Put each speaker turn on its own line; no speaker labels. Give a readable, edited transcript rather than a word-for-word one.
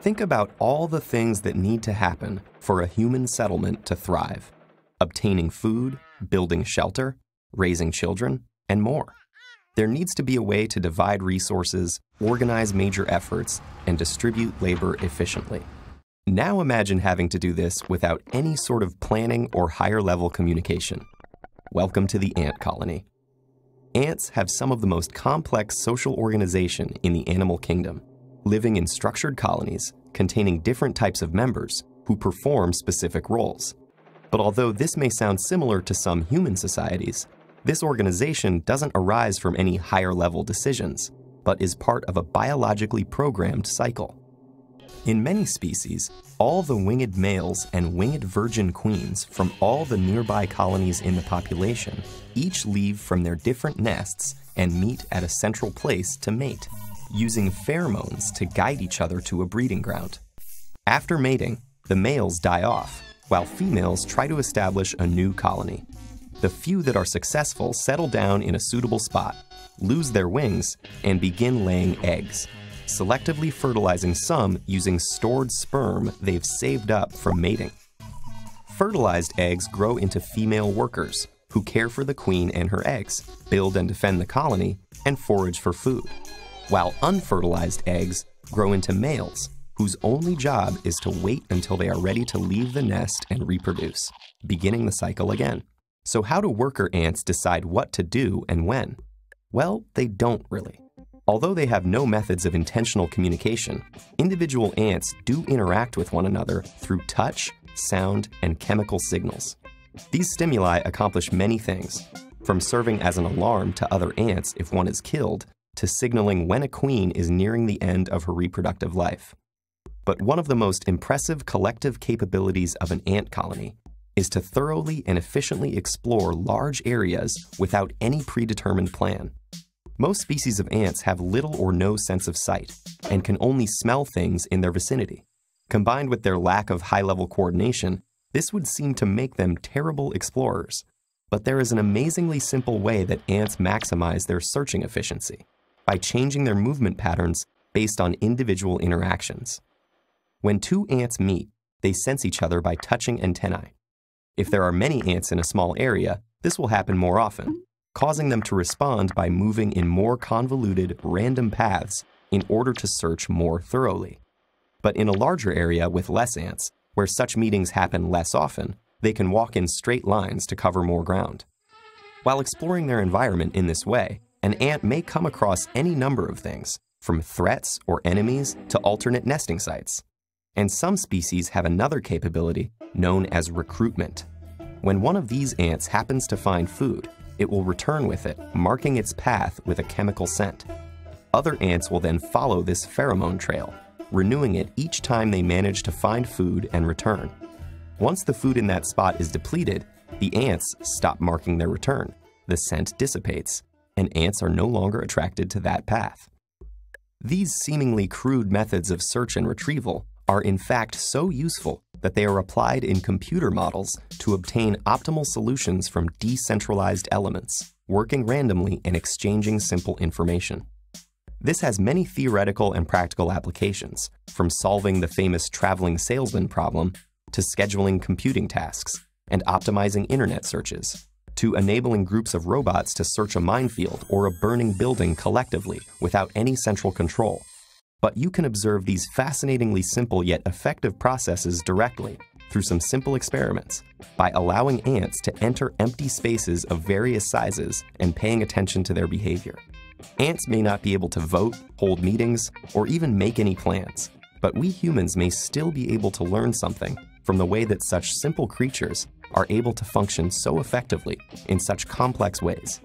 Think about all the things that need to happen for a human settlement to thrive. Obtaining food, building shelter, raising children, and more. There needs to be a way to divide resources, organize major efforts, and distribute labor efficiently. Now imagine having to do this without any sort of planning or higher-level communication. Welcome to the ant colony. Ants have some of the most complex social organization in the animal kingdom, living in structured colonies containing different types of members who perform specific roles. But although this may sound similar to some human societies, this organization doesn't arise from any higher-level decisions, but is part of a biologically programmed cycle. In many species, all the winged males and winged virgin queens from all the nearby colonies in the population each leave from their different nests and meet at a central place to mate, using pheromones to guide each other to a breeding ground. After mating, the males die off, while females try to establish a new colony. The few that are successful settle down in a suitable spot, lose their wings, and begin laying eggs, selectively fertilizing some using stored sperm they've saved up from mating. Fertilized eggs grow into female workers who care for the queen and her eggs, build and defend the colony, and forage for food, while unfertilized eggs grow into males whose only job is to wait until they are ready to leave the nest and reproduce, beginning the cycle again. So how do worker ants decide what to do and when? Well, they don't really. Although they have no methods of intentional communication, individual ants do interact with one another through touch, sound, and chemical signals. These stimuli accomplish many things, from serving as an alarm to other ants if one is killed, to signaling when a queen is nearing the end of her reproductive life. But one of the most impressive collective capabilities of an ant colony is to thoroughly and efficiently explore large areas without any predetermined plan. Most species of ants have little or no sense of sight and can only smell things in their vicinity. Combined with their lack of high-level coordination, this would seem to make them terrible explorers. But there is an amazingly simple way that ants maximize their searching efficiency, by changing their movement patterns based on individual interactions. When two ants meet, they sense each other by touching antennae. If there are many ants in a small area, this will happen more often, causing them to respond by moving in more convoluted, random paths in order to search more thoroughly. But in a larger area with less ants, where such meetings happen less often, they can walk in straight lines to cover more ground. While exploring their environment in this way, an ant may come across any number of things, from threats or enemies to alternate nesting sites. And some species have another capability known as recruitment. When one of these ants happens to find food, it will return with it, marking its path with a chemical scent. Other ants will then follow this pheromone trail, renewing it each time they manage to find food and return. Once the food in that spot is depleted, the ants stop marking their return, the scent dissipates, and ants are no longer attracted to that path. These seemingly crude methods of search and retrieval are in fact so useful that they are applied in computer models to obtain optimal solutions from decentralized elements, working randomly and exchanging simple information. This has many theoretical and practical applications, from solving the famous traveling salesman problem to scheduling computing tasks and optimizing internet searches, to enabling groups of robots to search a minefield or a burning building collectively without any central control. But you can observe these fascinatingly simple yet effective processes directly through some simple experiments by allowing ants to enter empty spaces of various sizes and paying attention to their behavior. Ants may not be able to vote, hold meetings, or even make any plans, but we humans may still be able to learn something from the way that such simple creatures are able to function so effectively in such complex ways.